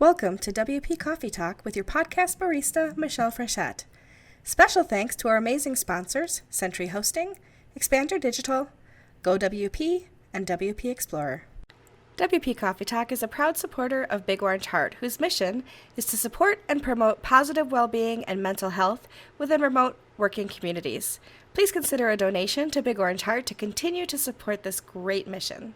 Welcome to WP Coffee Talk with your podcast barista, Michelle Frechette. Special thanks to our amazing sponsors, Century Hosting, Expander Digital, GoWP, and WP Explorer. WP Coffee Talk is a proud supporter of Big Orange Heart, whose mission is to support and promote positive well-being and mental health within remote working communities. Please consider a donation to Big Orange Heart to continue to support this great mission.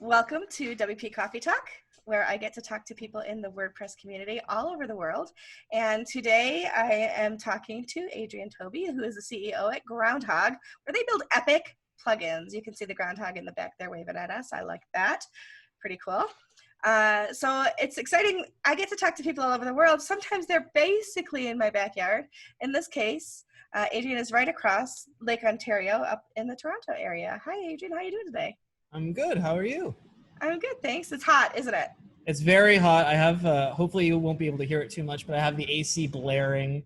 Welcome to WP Coffee Talk, where I get to talk to people in the WordPress community all over the world. And today I am talking to Adrian Tobey, who is the CEO at Groundhogg, where they build epic plugins. You can see the Groundhogg in the back there waving at us. I like that. Pretty cool. So it's exciting. I get to talk to people all over the world. Sometimes they're basically in my backyard. In this case, Adrian is right across Lake Ontario up in the Toronto area. Hi, Adrian. How are you doing today? I'm good. How are you? I'm good, thanks. It's hot, isn't it? It's very hot. I have, hopefully you won't be able to hear it too much, but I have the AC blaring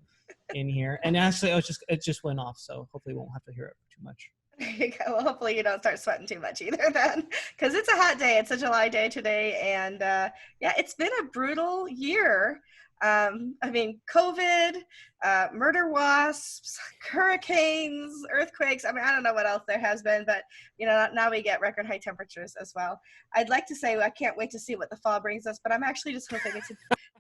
in here. And actually, it just went off, so hopefully you won't have to hear it too much. There you go. Well, hopefully you don't start sweating too much either then, because it's a hot day. It's a July day today, and yeah, it's been a brutal year. I mean, COVID, murder wasps, hurricanes, earthquakes. I mean, I don't know what else there has been, but you know, now we get record high temperatures as well. I'd like to say I can't wait to see what the fall brings us, but I'm actually just hoping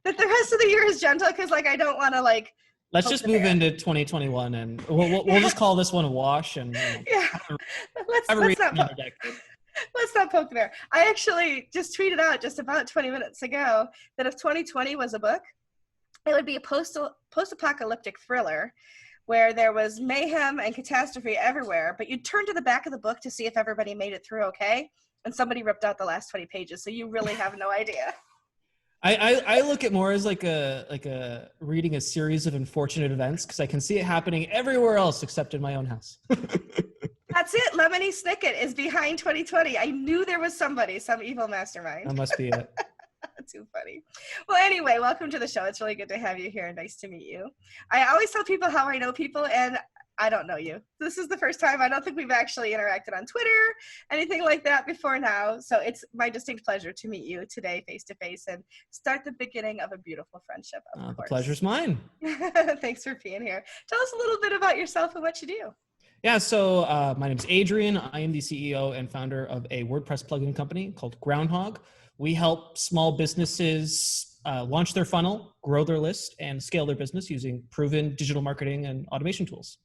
that the rest of the year is gentle, because like I don't want to like. Let's just move into 2021, and we'll just call this one a wash. And yeah, let's not poke the bear. I actually just tweeted out just about 20 minutes ago that if 2020 was a book, it would be a post-apocalyptic thriller where there was mayhem and catastrophe everywhere, but you'd turn to the back of the book to see if everybody made it through okay, and somebody ripped out the last 20 pages, so you really have no idea. I look at more as like a reading a series of unfortunate events, because I can see it happening everywhere else except in my own house. That's it. Lemony Snicket is behind 2020. I knew there was somebody, some evil mastermind. That must be it. Too funny. Well, anyway, welcome to the show. It's really good to have you here. Nice to meet you. I always tell people how I know people, and I don't know you. This is the first time. I don't think we've actually interacted on Twitter, anything like that before now. So it's my distinct pleasure to meet you today face to face and start the beginning of a beautiful friendship. Of course. The pleasure's mine. Thanks for being here. Tell us a little bit about yourself and what you do. Yeah, so my name is Adrian. I am the CEO and founder of a WordPress plugin company called Groundhogg. We help small businesses launch their funnel, grow their list, and scale their business using proven digital marketing and automation tools.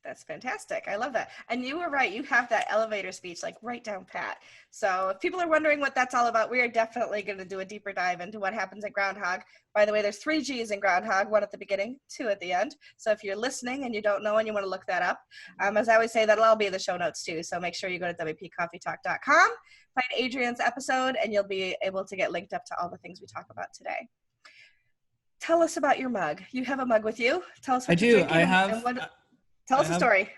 That's fantastic. I love that. And you were right. You have that elevator speech, like right down pat. So if people are wondering what that's all about, we are definitely going to do a deeper dive into what happens at Groundhogg. By the way, there's 3 G's in Groundhogg, 1 at the beginning, 2 at the end. So if you're listening and you don't know and you want to look that up, as I always say, that'll all be in the show notes too. So make sure you go to WPCoffeeTalk.com, find Adrian's episode, and you'll be able to get linked up to all the things we talk about today. Tell us about your mug. You have a mug with you. Tell us what you're drinking. I have. Tell us a story.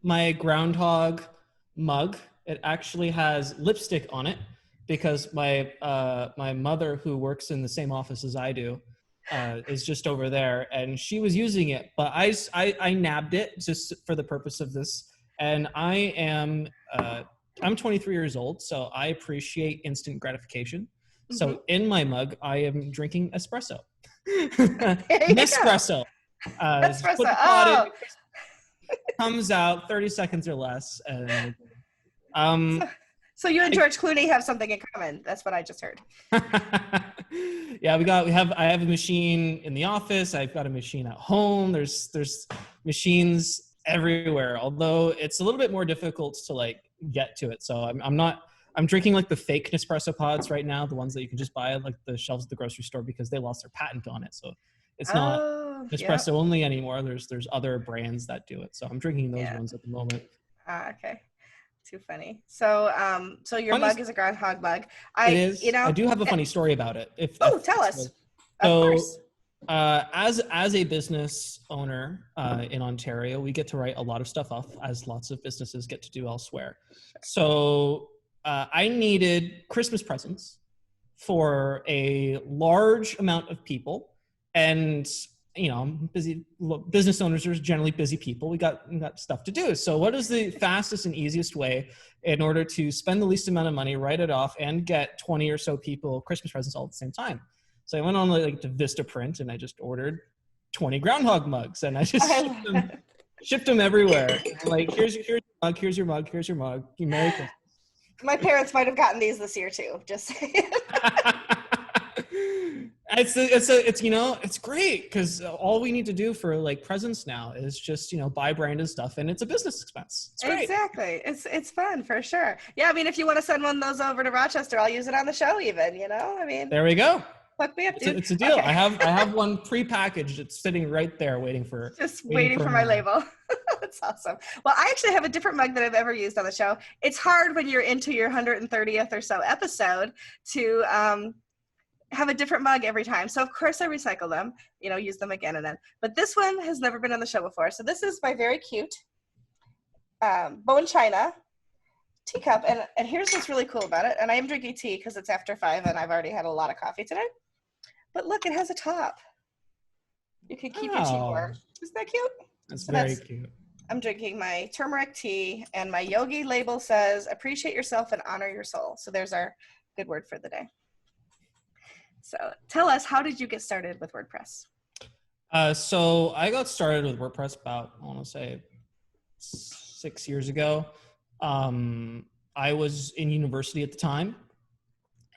My Groundhogg mug. It actually has lipstick on it because my mother, who works in the same office as I do, is just over there, and she was using it. But I nabbed it just for the purpose of this, and I'm 23 years old, so I appreciate instant gratification. Mm-hmm. So in my mug, I am drinking espresso. Nespresso. Espresso. Comes out 30 seconds or less. And, so you and George Clooney have something in common. That's what I just heard. Yeah, I have a machine in the office. I've got a machine at home. There's machines everywhere, although it's a little bit more difficult to like get to it. So I'm drinking like the fake Nespresso pods right now, the ones that you can just buy at like the shelves at the grocery store, because they lost their patent on it. So it's not Nespresso only anymore. There's other brands that do it. So I'm drinking those ones at the moment. Okay. Too funny. So your mug is a Groundhogg mug. It is. You know, I do have a funny story about it. Tell us. Of course. As a business owner in Ontario, we get to write a lot of stuff off, as lots of businesses get to do elsewhere. So I needed Christmas presents for a large amount of people, and you know, business owners are generally busy people. We got stuff to do. So what is the fastest and easiest way in order to spend the least amount of money, write it off, and get 20 or so people Christmas presents all at the same time? So I went on like to Vistaprint and I just ordered 20 Groundhogg mugs, and I just shipped them everywhere. Like, here's your mug, here's your mug, here's your mug. Merry Christmas. My parents might have gotten these this year too. Just saying. It's you know, it's great because all we need to do for like presents now is just, you know, buy branded stuff, and it's a business expense. It's great. Exactly. It's fun for sure. Yeah, I mean, if you want to send one of those over to Rochester, I'll use it on the show even, you know? I mean, there we go. Hook me up, dude. It's a deal. Okay. I have one pre-packaged. It's sitting right there waiting for my label. That's awesome. Well, I actually have a different mug that I've ever used on the show. It's hard when you're into your 130th or so episode to have a different mug every time. So of course I recycle them, you know, use them again and then. But this one has never been on the show before. So this is my very cute bone china teacup. And here's what's really cool about it. And I am drinking tea because it's after 5 and I've already had a lot of coffee today. But look, it has a top. You can keep your tea warm. Isn't that cute? That's very cute. I'm drinking my turmeric tea, and my yogi label says, appreciate yourself and honor your soul. So there's our good word for the day. So tell us, how did you get started with WordPress? So I got started with WordPress about, I want to say 6 years ago. I was in university at the time,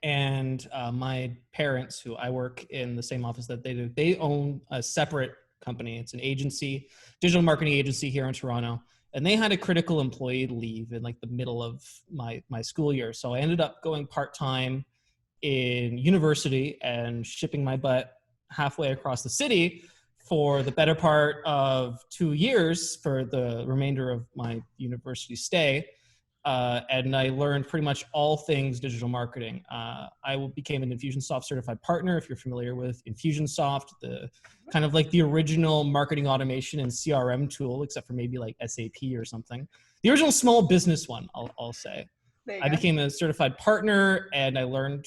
and my parents, who I work in the same office that they do, they own a separate company. It's an agency, digital marketing agency here in Toronto. And they had a critical employee leave in like the middle of my school year. So I ended up going part-time in university and shipping my butt halfway across the city for the better part of 2 years for the remainder of my university stay. And I learned pretty much all things digital marketing. I became an Infusionsoft certified partner. If you're familiar with Infusionsoft, the kind of like the original marketing automation and CRM tool, except for maybe like SAP or something. The original small business one, I'll say. I became a certified partner, and I learned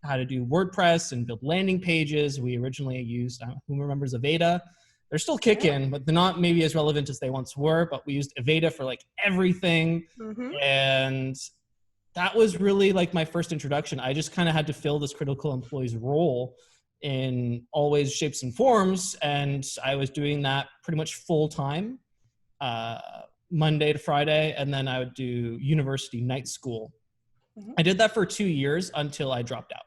how to do WordPress and build landing pages. We originally used, who remembers Aveda? They're still kicking, but they're not maybe as relevant as they once were, but we used Aveda for like everything. Mm-hmm. And that was really like my first introduction. I just kind of had to fill this critical employee's role in all ways, shapes, and forms. And I was doing that pretty much full time, Monday to Friday. And then I would do university night school. Mm-hmm. I did that for 2 years until I dropped out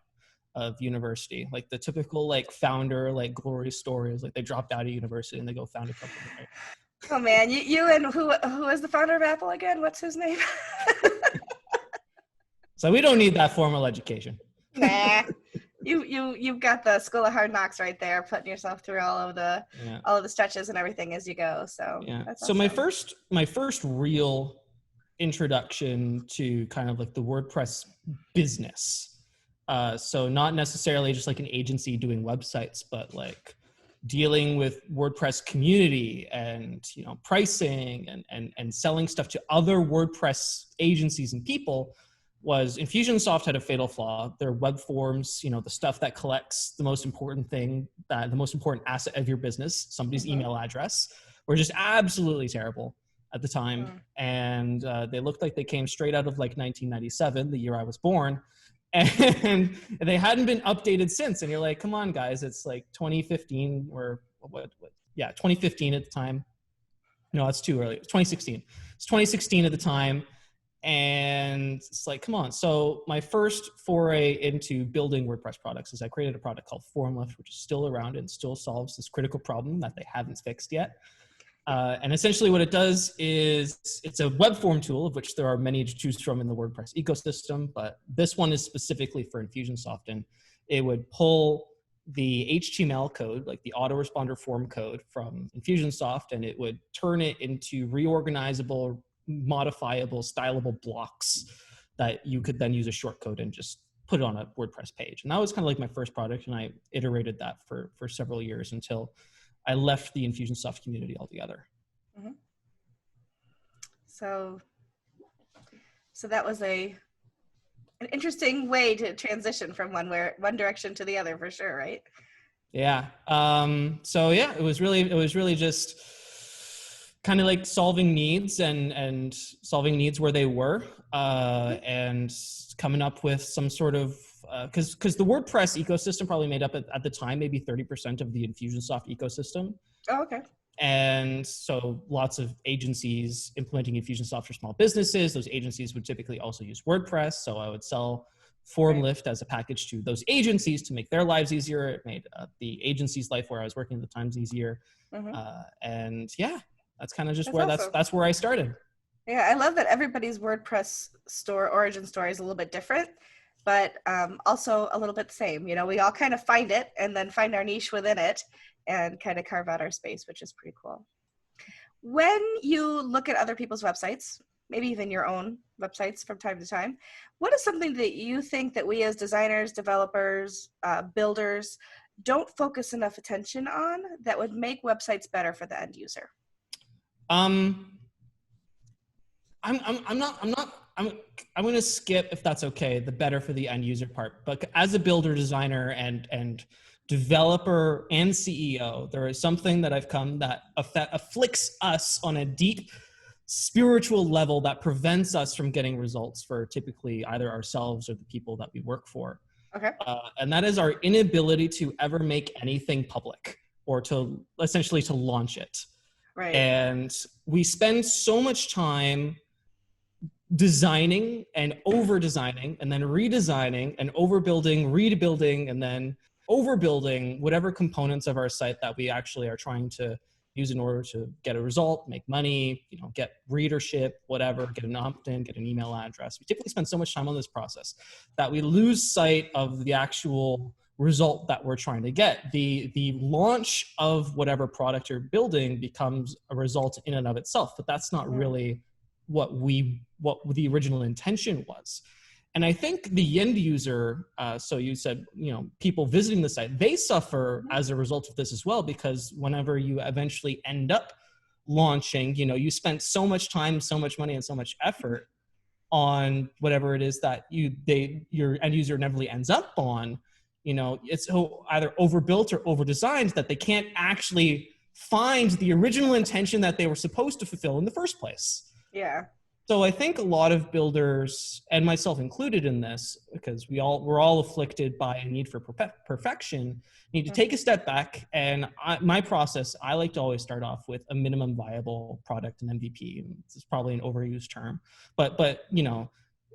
of university. Like the typical like founder like glory stories, like they dropped out of university and they go found a company. Right? Oh man, you and who is the founder of Apple again? What's his name? So we don't need that formal education. Nah, you've got the School of Hard Knocks right there, putting yourself through all of the stretches and everything as you go. So yeah. That's so awesome. my first real introduction to kind of like the WordPress business. So not necessarily just like an agency doing websites, but like dealing with WordPress community and, you know, pricing and selling stuff to other WordPress agencies and people was Infusionsoft had a fatal flaw. Their web forms, you know, the stuff that collects the most important thing, the most important asset of your business, somebody's email address, were just absolutely terrible at the time. And they looked like they came straight out of like 1997, the year I was born. And they hadn't been updated since. And you're like, come on, guys, it's like 2015 or what? Yeah, 2015 at the time. No, that's too early. It's 2016. It's 2016 at the time. And it's like, come on. So my first foray into building WordPress products is I created a product called Formlift, which is still around and still solves this critical problem that they haven't fixed yet. And essentially what it does is it's a web form tool, of which there are many to choose from in the WordPress ecosystem, but this one is specifically for Infusionsoft, and it would pull the HTML code, like the autoresponder form code from Infusionsoft, and it would turn it into reorganizable, modifiable, stylable blocks that you could then use a shortcode and just put it on a WordPress page. And that was kind of like my first product, and I iterated that for several years until I left the Infusionsoft community altogether. Mm-hmm. So that was an interesting way to transition from one direction to the other, for sure, right? Yeah. So yeah, it was really just kind of like solving needs and solving needs where they were, and coming up with some sort of, because the WordPress ecosystem probably made up at the time maybe 30% of the Infusionsoft ecosystem. Oh, okay. And so lots of agencies implementing Infusionsoft for small businesses. Those agencies would typically also use WordPress. So I would sell FormLift as a package to those agencies to make their lives easier. It made the agency's life where I was working at the times easier. And yeah, that's kind of just where awesome. that's where I started. Yeah, I love that everybody's WordPress store origin story is a little bit different, but also a little bit the same. You know, we all kind of find it and then find our niche within it and kind of carve out our space, which is pretty cool. When you look at other people's websites, maybe even your own websites from time to time, what is something that you think that we as designers, developers, builders don't focus enough attention on that would make websites better for the end user? I'm going to skip, if that's okay, the better for the end user part. But as a builder, designer, and developer and CEO, there is something that I've come that afflicts us on a deep spiritual level that prevents us from getting results for typically either ourselves or the people that we work for. Okay. And that is our inability to ever make anything public or to essentially to launch it. Right. And we spend so much time designing and over designing and then redesigning and overbuilding, rebuilding, and then overbuilding whatever components of our site that we actually are trying to use in order to get a result, make money, get readership, whatever, get an opt-in, get an email address. We typically spend so much time on this process that we lose sight of the actual result that we're trying to get. The launch of whatever product you're building becomes a result in and of itself, but that's not really what the original intention was. And I think the end user, so you said, people visiting the site, they suffer as a result of this as well, because whenever you eventually end up launching, you spent so much time, so much money, and so much effort on whatever it is that your end user never ends up on, it's so either overbuilt or overdesigned that they can't actually find the original intention that they were supposed to fulfill in the first place. Yeah. So I think a lot of builders, and myself included in this, because we're all afflicted by a need for perfection, need to take a step back. And my process, I like to always start off with a minimum viable product, an MVP. This is probably an overused term, but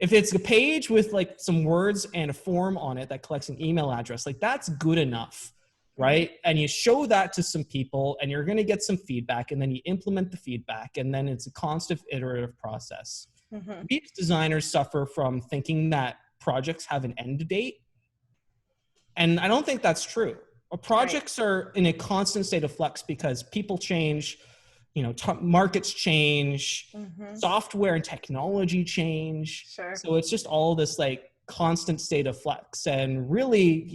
if it's a page with like some words and a form on it that collects an email address, like that's good enough. Right? And you show that to some people and you're going to get some feedback, and then you implement the feedback, and then it's a constant iterative process. We as designers suffer from thinking that projects have an end date. And I don't think that's true. Projects are in a constant state of flux because people change, markets change, software and technology change. Sure. So it's just all this like constant state of flux. And really,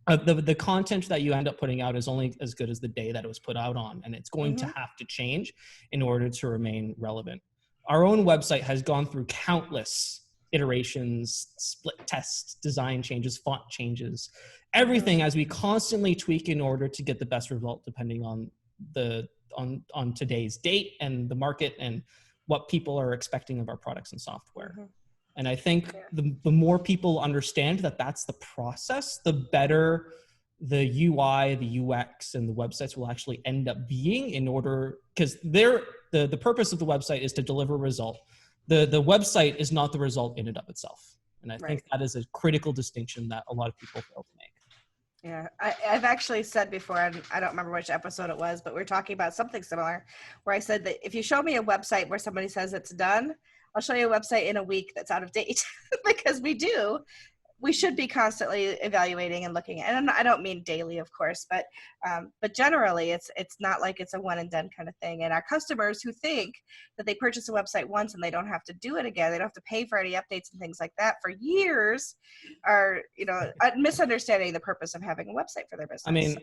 the content that you end up putting out is only as good as the day that it was put out on, and it's going to have to change in order to remain relevant. Our own website has gone through countless iterations, split tests, design changes, font changes, everything as we constantly tweak in order to get the best result depending on on today's date and the market and what people are expecting of our products and software. And I think the more people understand that that's the process, the better the UI, the UX, and the websites will actually end up being, in order, because the purpose of the website is to deliver a result. The website is not the result in and of itself. And I think that is a critical distinction that a lot of people fail to make. Yeah, I've actually said before, and I don't remember which episode it was, but we were talking about something similar, where I said that if you show me a website where somebody says it's done, I'll show you a website in a week that's out of date. Because we should be constantly evaluating and looking at, and I don't mean daily, of course, but generally it's not like it's a one and done kind of thing. And our customers who think that they purchase a website once and they don't have to do it again, they don't have to pay for any updates and things like that for years, are misunderstanding the purpose of having a website for their business. I mean,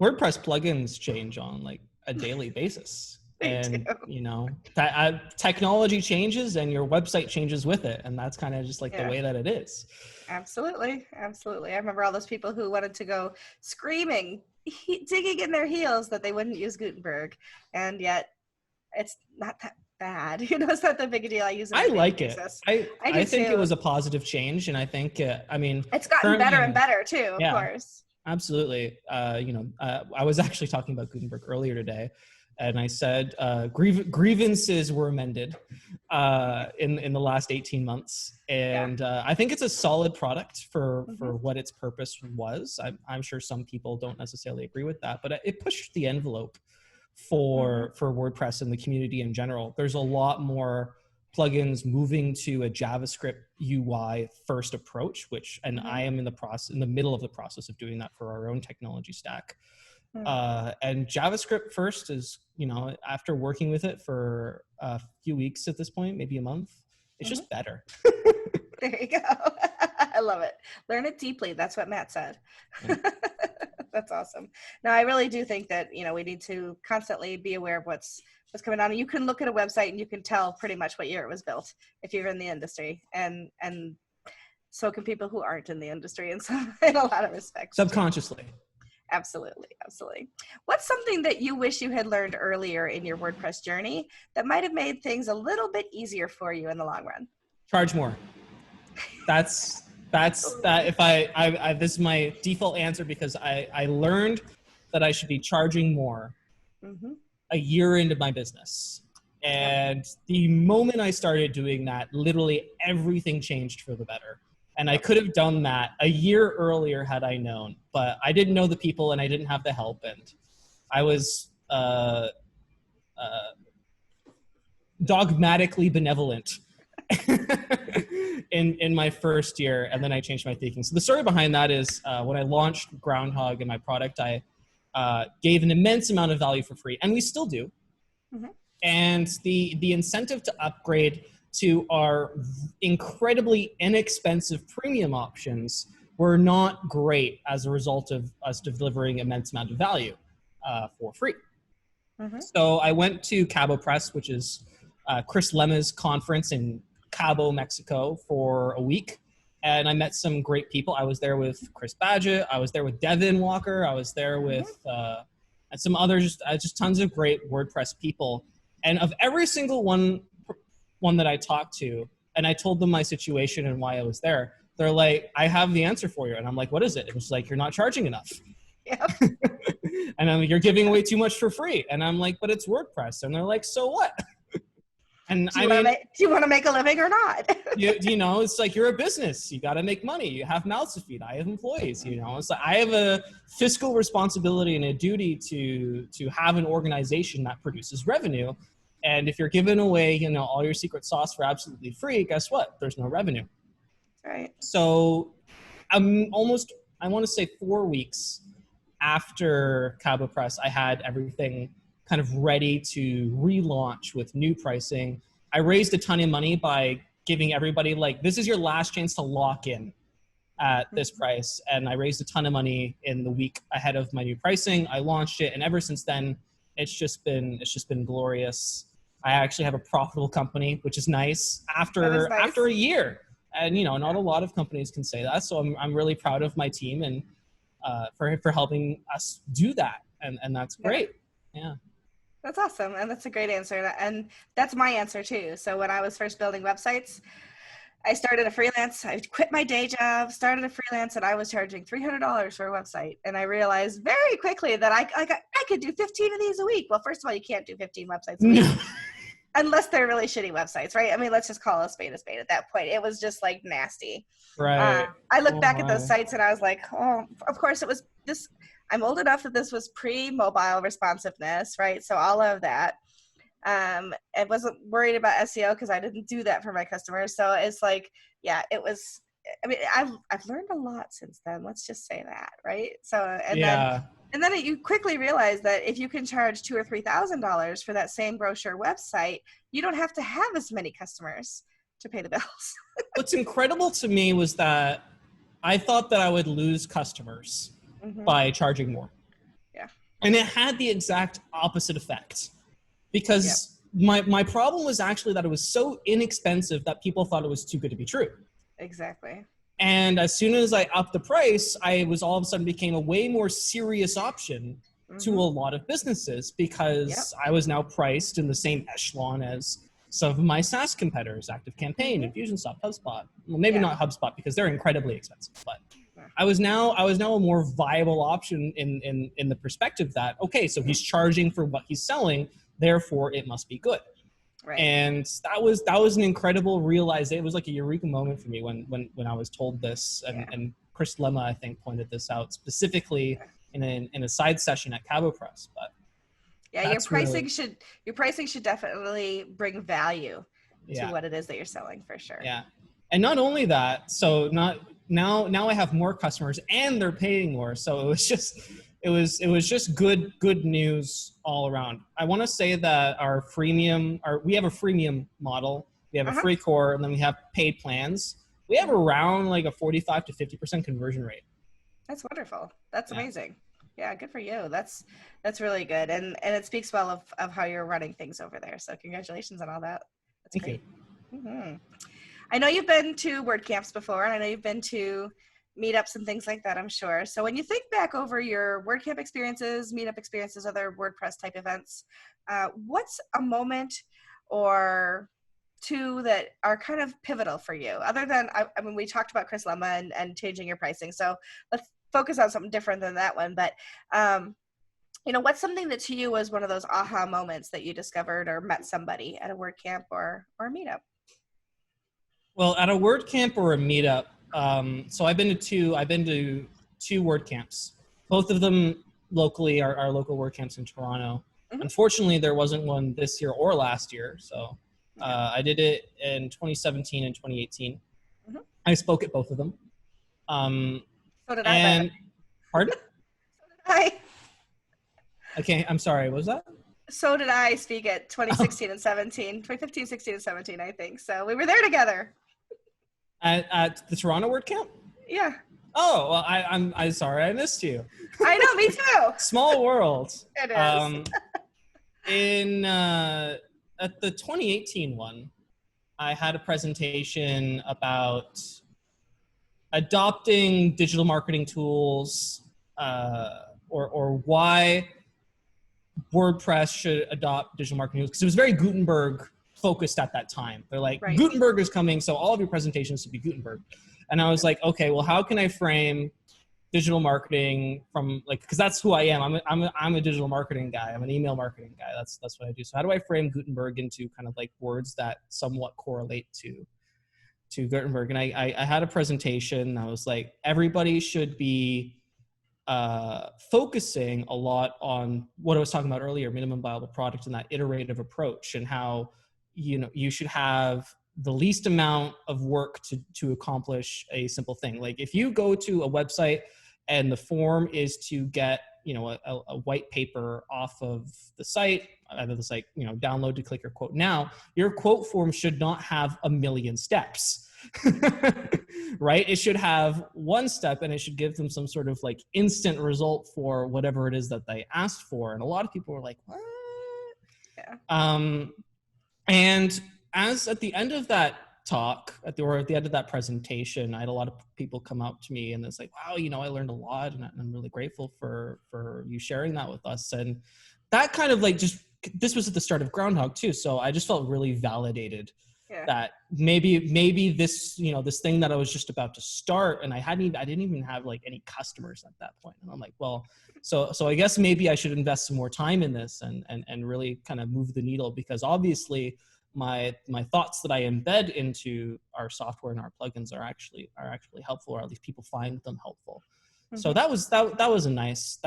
WordPress plugins change on like a daily basis. And technology changes and your website changes with it, and that's kind of just like the way that it is. Absolutely. I remember all those people who wanted to go screaming, digging in their heels that they wouldn't use Gutenberg, and yet it's not that bad. It's not that big a deal. I use it. I like it. I think too. It was a positive change, and I think it's gotten better and better too. Of course. Absolutely. I was actually talking about Gutenberg earlier today, and I said grievances were amended in the last 18 months. And I think it's a solid product for what its purpose was. I'm sure some people don't necessarily agree with that, but it pushed the envelope for WordPress and the community in general. There's a lot more plugins moving to a JavaScript UI first approach, and I am in the middle of the process of doing that for our own technology stack. And JavaScript first is, after working with it for a few weeks at this point, maybe a month, it's just better. There you go. I love it. Learn it deeply. That's what Matt said. Yeah. That's awesome. Now, I really do think that, we need to constantly be aware of what's coming on. And you can look at a website and you can tell pretty much what year it was built if you're in the industry. And so can people who aren't in the industry in a lot of respects. Subconsciously. Absolutely. What's something that you wish you had learned earlier in your WordPress journey that might have made things a little bit easier for you in the long run? Charge more. That's that. If I this is my default answer, because I learned that I should be charging more a year into my business. And the moment I started doing that, literally everything changed for the better. And I could have done that a year earlier had I known, but I didn't know the people and I didn't have the help. And I was dogmatically benevolent in my first year, and then I changed my thinking. So the story behind that is when I launched Groundhogg and my product, I gave an immense amount of value for free, and we still do. And the incentive to upgrade to our incredibly inexpensive premium options were not great as a result of us delivering immense amount of value for free. So I went to Cabo Press, which is Chris Lemma's conference in Cabo, Mexico, for a week. And I met some great people. I was there with Chris Badgett. I was there with Devin Walker. I was there with and some others, just tons of great WordPress people. And of every single one that I talked to, and I told them my situation and why I was there, they're like, I have the answer for you. And I'm like, what is it? It was like, you're not charging enough. Yep. And I'm like, you're giving away too much for free. And I'm like, but it's WordPress. And they're like, so what? And do you want to make a living or not? It's like, you're a business. You got to make money. You have mouths to feed. I have employees. It's like, I have a fiscal responsibility and a duty to have an organization that produces revenue. And if you're giving away, all your secret sauce for absolutely free, guess what? There's no revenue. Right. So I'm almost, I want to say 4 weeks after Cabo Press, I had everything kind of ready to relaunch with new pricing. I raised a ton of money by giving everybody, like, this is your last chance to lock in at this price. And I raised a ton of money in the week ahead of my new pricing. I launched it, and ever since then, it's just been glorious. I actually have a profitable company, which is nice after a year. And not a lot of companies can say that. So I'm really proud of my team and for helping us do that. And that's great. Yeah. That's awesome. And that's a great answer. And that's my answer too. So when I was first building websites, I started a freelance. I quit my day job, started a freelance, and I was charging $300 for a website. And I realized very quickly that I could do 15 of these a week. Well, first of all, you can't do 15 websites a week. Unless they're really shitty websites, right? I mean, let's just call a spade at that point. It was just like nasty. Right. I look back at those sites and I was like, oh, of course it was this. I'm old enough that this was pre-mobile responsiveness, right? So all of that. I wasn't worried about SEO because I didn't do that for my customers. So it's like, yeah, it was. I mean, I've learned a lot since then. Let's just say that, right? So and then you quickly realize that if you can charge $2,000 or $3,000 for that same brochure website, you don't have to have as many customers to pay the bills. What's incredible to me was that I thought that I would lose customers by charging more. Yeah. And it had the exact opposite effect. because my problem was actually that it was so inexpensive that people thought it was too good to be true. Exactly. And as soon as I upped the price, I was all of a sudden became a way more serious option to a lot of businesses, because I was now priced in the same echelon as some of my SaaS competitors, ActiveCampaign, Infusionsoft, HubSpot. Well, maybe not HubSpot because they're incredibly expensive, but I was now a more viable option in the perspective that, okay, so he's charging for what he's selling, therefore it must be good. Right. And that was an incredible realization. It was like a eureka moment for me when I was told this, and Chris Lemma, I think, pointed this out specifically in a side session at Cabo Press. But your pricing should definitely bring value to what it is that you're selling, for sure. Yeah. And not only that, so now I have more customers and they're paying more. So it was just good news all around. I want to say that we have a freemium model. We have a free core, and then we have paid plans. We have around like a 45 to 50% conversion rate. That's wonderful. That's amazing. Yeah, good for you. That's really good. And it speaks well of how you're running things over there. So congratulations on all that. That's great. Thank you. I know you've been to WordCamps before, and I know you've been to meetups and things like that, I'm sure. So when you think back over your WordCamp experiences, meetup experiences, other WordPress type events, what's a moment or two that are kind of pivotal for you? Other than, I mean, we talked about Chris Lemma and changing your pricing. So let's focus on something different than that one. But, what's something that to you was one of those aha moments that you discovered or met somebody at a WordCamp or a meetup? Well, at a WordCamp or a meetup, so I've been to two WordCamps. Both of them locally are our local WordCamps in Toronto. Unfortunately, there wasn't one this year or last year. So I did it in 2017 and 2018. I spoke at both of them. So did I. Pardon? So did I. Okay, I'm sorry. What was that? So did I speak at 2016 and 17, 2015, 16, and 17, I think. So we were there together. At the Toronto WordCamp? Yeah. Oh, well, I'm sorry I missed you. I know, me too. Small world. It is. At the 2018 one, I had a presentation about adopting digital marketing tools, or why WordPress should adopt digital marketing tools, because it was very Gutenberg focused at that time. They're like, Gutenberg is coming, so all of your presentations should be Gutenberg. And I was like, okay, well, how can I frame digital marketing from, like, because that's who I am. I'm a digital marketing guy. I'm an email marketing guy. That's what I do. So how do I frame Gutenberg into kind of like words that somewhat correlate to Gutenberg? And I had a presentation. I was like, everybody should be focusing a lot on what I was talking about earlier, minimum viable product, and that iterative approach, and how you should have the least amount of work to accomplish a simple thing. Like if you go to a website and the form is to get a white paper off of the site, either the site download to click your quote now, your quote form should not have a million steps. Right? It should have one step, and it should give them some sort of like instant result for whatever it is that they asked for. And a lot of people were like, what? Yeah. And as at the end of that talk, at the end of that presentation, I had a lot of people come up to me and it's like, wow, I learned a lot, and I'm really grateful for you sharing that with us. And that kind of like this was at the start of Groundhogg too. So I just felt really validated that maybe this, this thing that I was just about to start, and I didn't even have like any customers at that point. And I'm like, well, so I guess maybe I should invest some more time in this and really kind of move the needle, because obviously my thoughts that I embed into our software and our plugins are actually helpful, or at least people find them helpful. So that was a nice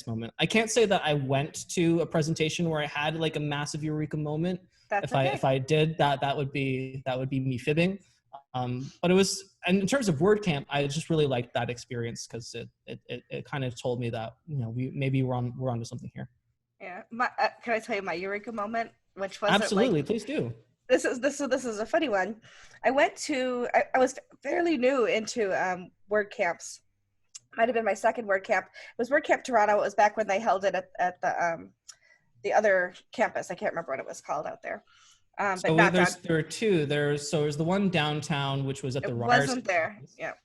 moment. I can't say that I went to a presentation where I had like a massive eureka moment. If I did that would be me fibbing. But it was, and in terms of WordCamp, I just really liked that experience, because it kind of told me that we're onto something here. Yeah. Can I tell you my eureka moment? Which was absolutely, please do. This is a funny one. I was fairly new into WordCamps. Might have been my second WordCamp. It was WordCamp Toronto. It was back when they held it at the the other campus. I can't remember what it was called out there. But So not down. there are two. There's the one downtown, which was at the It Ryerson wasn't there. campus. Yeah, it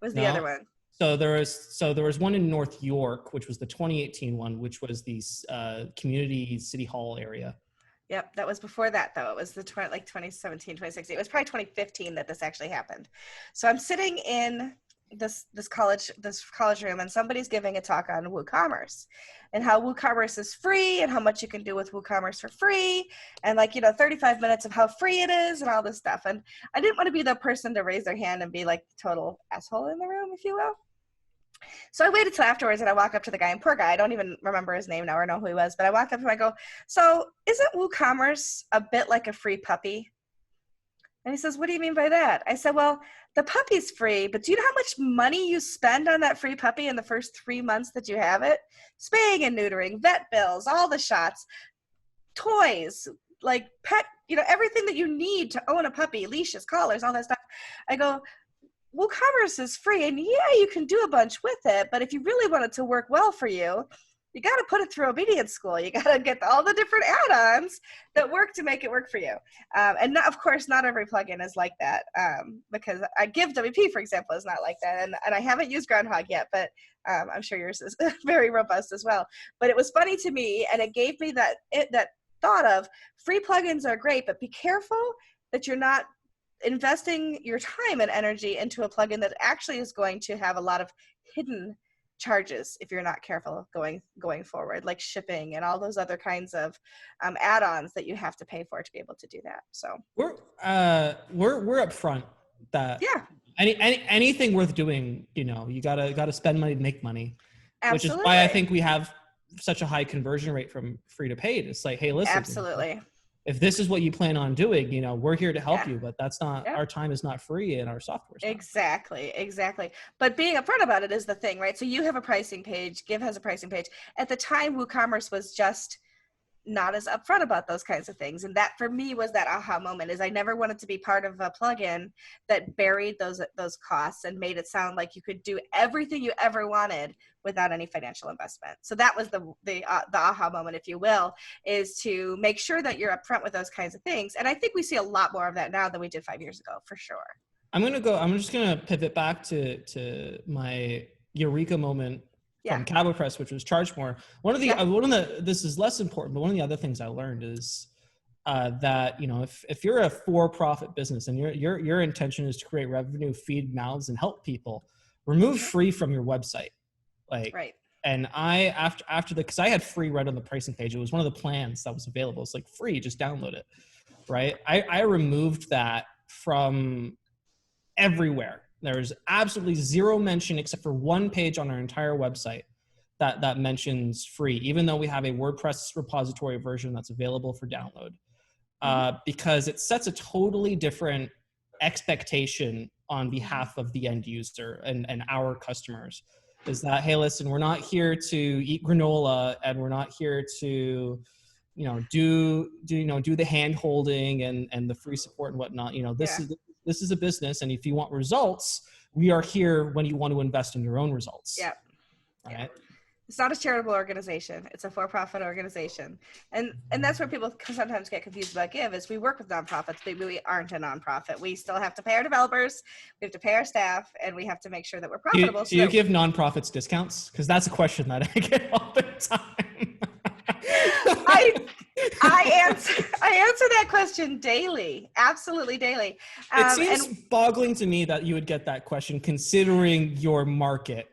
was the other No. one. So there was one in North York, which was the 2018 one, which was the community city hall area. Yep, that was before that though. It was the 2017, 2016. It was probably 2015 that this actually happened. So I'm sitting in this college room, and somebody's giving a talk on WooCommerce and how WooCommerce is free and how much you can do with WooCommerce for free, and 35 minutes of how free it is and all this stuff. And I didn't want to be the person to raise their hand and be like the total asshole in the room, if you will. So I waited till afterwards, and I walk up to the guy, and poor guy, I don't even remember his name now or know who he was, but I walked up to him, I go, so isn't WooCommerce a bit like a free puppy? And he says, what do you mean by that? I said, well, the puppy's free, but do you know how much money you spend on that free puppy in the first 3 months that you have it? Spaying and neutering, vet bills, all the shots, toys, like pet, everything that you need to own a puppy, leashes, collars, all that stuff. I go, WooCommerce is free, and yeah, you can do a bunch with it, but if you really want it to work well for you, you got to put it through obedience school. You got to get all the different add-ons that work to make it work for you. And not, of course, not every plugin is like that, because I give WP, for example, is not like that. And I haven't used Groundhogg yet, but I'm sure yours is very robust as well. But it was funny to me, and it gave me that thought of free plugins are great, but be careful that you're not investing your time and energy into a plugin that actually is going to have a lot of hidden charges if you're not careful going forward, like shipping and all those other kinds of add-ons that you have to pay for to be able to do that. So we're upfront that anything worth doing, you gotta spend money to make money. Absolutely. Which is why I think we have such a high conversion rate from free to paid. It's like, hey, listen, absolutely, if this is what you plan on doing, we're here to help you, but that's not, our time is not free and our software. Exactly. But being upfront about it is the thing, right? So you have a pricing page, Give has a pricing page. At the time, WooCommerce was just not as upfront about those kinds of things. And that for me was that aha moment, is I never wanted to be part of a plugin that buried those costs and made it sound like you could do everything you ever wanted without any financial investment. So that was the aha moment, if you will, is to make sure that you're upfront with those kinds of things. And I think we see a lot more of that now than we did 5 years ago, for sure. I'm just going to pivot back to my Eureka moment from Wordpress, which was charge more. This is less important, but one of the other things I learned is that, if you're a for-profit business and your intention is to create revenue, feed mouths, and help people, remove free from your website. Right. And I, because I had free right on the pricing page, it was one of the plans that was available. It's like free, just download it. Right. I removed that from everywhere. There's absolutely zero mention except for one page on our entire website that mentions free, even though we have a WordPress repository version that's available for download, because it sets a totally different expectation on behalf of the end user and our customers. Is that, hey, listen, we're not here to eat granola, and we're not here to, do the hand holding and the free support and whatnot. This is a business, and if you want results, we are here when you want to invest in your own results. Yeah. Right. Yeah. It's not a charitable organization. It's a for-profit organization. And that's where people sometimes get confused about Give, is we work with nonprofits, but we aren't a nonprofit. We still have to pay our developers, we have to pay our staff, and we have to make sure that we're profitable. Do you give nonprofits discounts? Because that's a question that I get all the time. I answer that question daily, absolutely daily. It seems boggling to me that you would get that question, considering your market.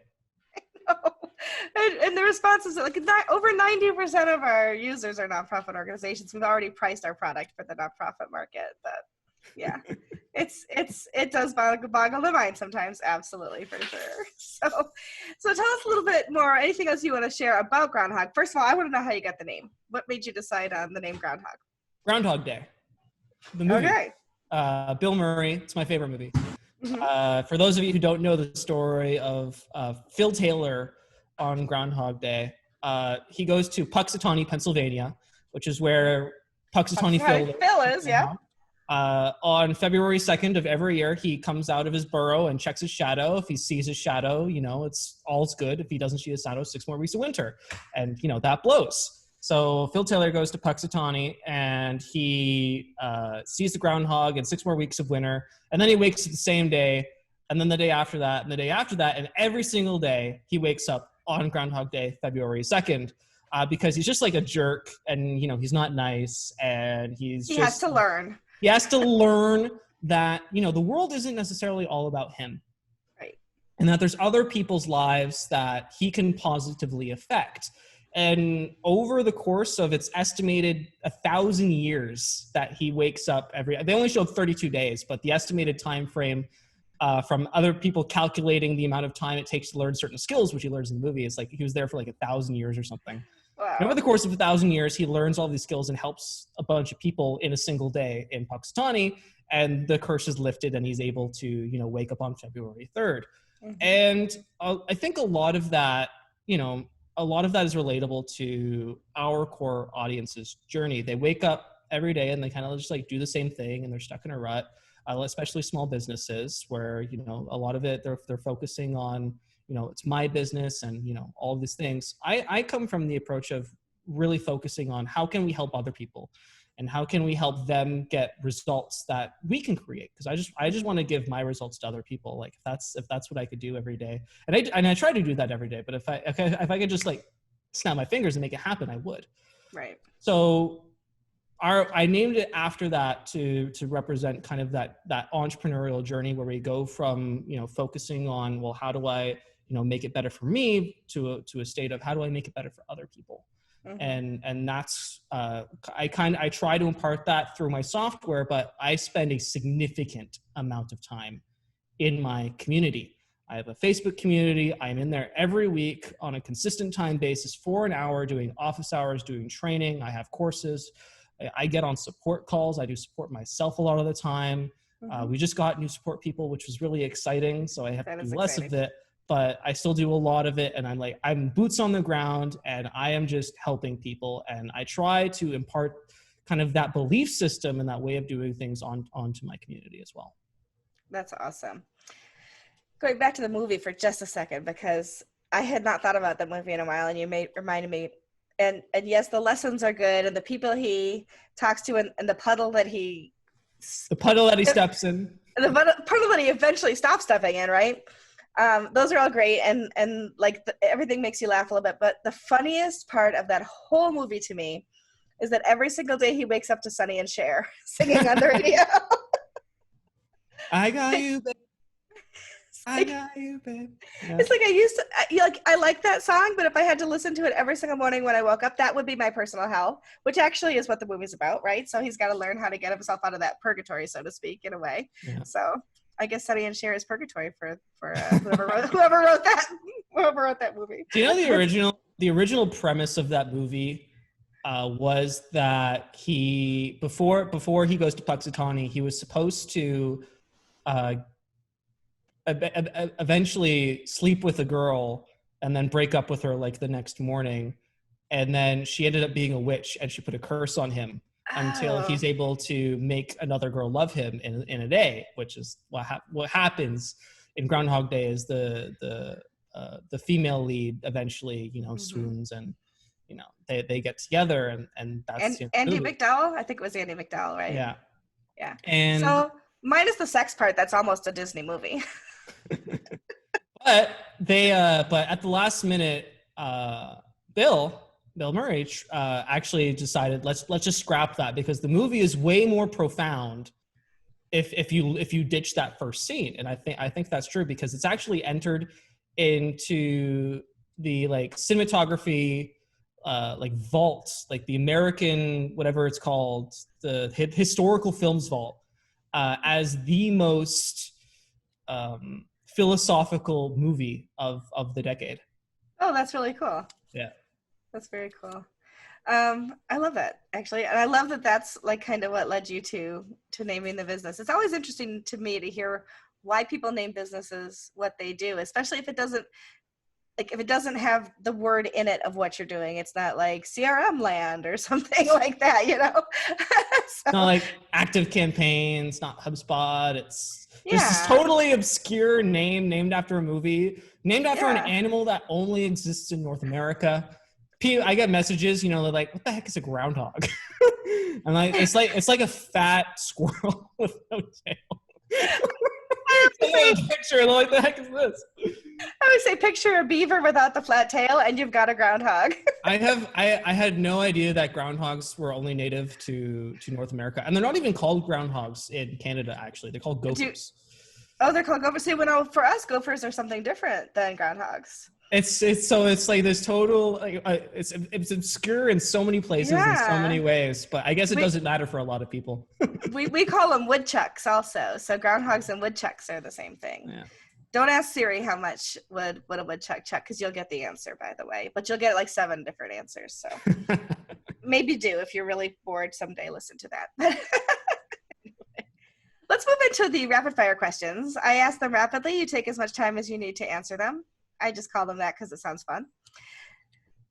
And the response is like over 90% of our users are nonprofit organizations. We've already priced our product for the nonprofit market, but yeah, it does boggle the mind sometimes. Absolutely, for sure. So tell us a little bit more. Anything else you want to share about Groundhogg? First of all, I want to know how you got the name. What made you decide on the name Groundhogg? Groundhog Day, the movie. Okay. Bill Murray. It's my favorite movie. Mm-hmm. For those of you who don't know the story of Phil Taylor on Groundhog Day, he goes to Puxatawney, Pennsylvania, which is where Puxatawney Phil is. Yeah. On February 2nd of every year, he comes out of his burrow and checks his shadow. If he sees his shadow, it's all's good. If he doesn't see his shadow, 6 more weeks of winter, and that blows. So Phil Taylor goes to Puxatawny and he sees the groundhog and 6 more weeks of winter. And then he wakes up the same day, and then the day after that, and the day after that. And every single day he wakes up on Groundhog Day, February 2nd, because he's just like a jerk, and, you know, he's not nice, and he has to learn. He has to learn that, you know, the world isn't necessarily all about him. Right. And that there's other people's lives that he can positively affect. And over the course of its estimated 1,000 years that he wakes up they only showed 32 days, but the estimated time frame from other people calculating the amount of time it takes to learn certain skills, which he learns in the movie, is like he was there for like 1,000 years or something. Wow. And over the course of 1,000 years, he learns all these skills and helps a bunch of people in a single day in Puxatawny, and the curse is lifted, and he's able to, you know, wake up on February 3rd. Mm-hmm. And I think a lot of that is relatable to our core audience's journey. They wake up every day and they kind of just like do the same thing, and they're stuck in a rut, especially small businesses where, you know, a lot of it, they're focusing on, you know, it's my business and, you know, all of these things. I come from the approach of really focusing on how can we help other people and how can we help them get results that we can create. Because I just want to give my results to other people. Like if that's what I could do every day. And I try to do that every day, but if I could just like snap my fingers and make it happen, I would. Right. So I named it after that to represent kind of that entrepreneurial journey where we go from, you know, focusing on, well, how do I, you know, make it better for me to a state of how do I make it better for other people? Mm-hmm. And that's I try to impart that through my software, but I spend a significant amount of time in my community. I have a Facebook community. I'm in there every week on a consistent time basis for an hour, doing office hours, doing training. I have courses. I get on support calls. I do support myself a lot of the time. Mm-hmm. We just got new support people, which was really exciting. So I have to do less of it, but I still do a lot of it. And I'm boots on the ground, and I am just helping people. And I try to impart kind of that belief system and that way of doing things onto my community as well. That's awesome. Going back to the movie for just a second, because I had not thought about the movie in a while, and you reminded me. And yes, the lessons are good, and the people he talks to, and the puddle that he steps in, the puddle that he eventually stops stepping in, right? Those are all great, and like everything makes you laugh a little bit. But the funniest part of that whole movie to me is that every single day he wakes up to Sonny and Cher singing on the radio. I got you, babe. I got you, babe. Yeah. It's like I like that song, but if I had to listen to it every single morning when I woke up, that would be my personal hell, which actually is what the movie's about, right? So he's got to learn how to get himself out of that purgatory, so to speak, in a way. Yeah. So I guess Sonny and Cher is purgatory for whoever wrote that movie. Do you know the original premise of that movie was that he before he goes to Puxatawny, he was supposed to eventually sleep with a girl and then break up with her like the next morning, and then she ended up being a witch and she put a curse on him until he's able to make another girl love him in a day, which is what happens in Groundhog Day. Is the female lead eventually, you know, mm-hmm. swoons, and you know they get together, and that's Andy McDowell. I think it was Andy McDowell, right? Yeah. And so minus the sex part, that's almost a Disney movie. But at the last minute, Bill Murray actually decided let's just scrap that, because the movie is way more profound if you ditch that first scene. And I think that's true, because it's actually entered into the like cinematography like vault, like the American whatever it's called, the historical films vault, as the most philosophical movie of the decade. Oh, that's really cool. Yeah. That's very cool. I love that, actually. And I love that that's like kind of what led you to naming the business. It's always interesting to me to hear why people name businesses what they do, especially if it doesn't have the word in it of what you're doing. It's not like CRM land or something like that, you know? So, not like Active Campaign. It's not HubSpot. It's this totally obscure name named after a movie, named after an animal that only exists in North America. I get messages, they're like, what the heck is a groundhog? I'm like, it's like a fat squirrel with no tail. Someone picture, they're like, the heck is this? I would say picture a beaver without the flat tail and you've got a groundhog. I had no idea that groundhogs were only native to North America. And they're not even called groundhogs in Canada, actually. They're called gophers. They're called gophers. See, for us, gophers are something different than groundhogs. It's like this total, it's obscure in so many places in so many ways, but I guess it doesn't matter for a lot of people. we call them woodchucks also. So groundhogs and woodchucks are the same thing. Yeah. Don't ask Siri how much would a woodchuck chuck, because you'll get the answer, by the way. But you'll get like 7 different answers. So maybe do, if you're really bored someday, listen to that. Let's move into the rapid fire questions. I ask them rapidly. You take as much time as you need to answer them. I just call them that because it sounds fun.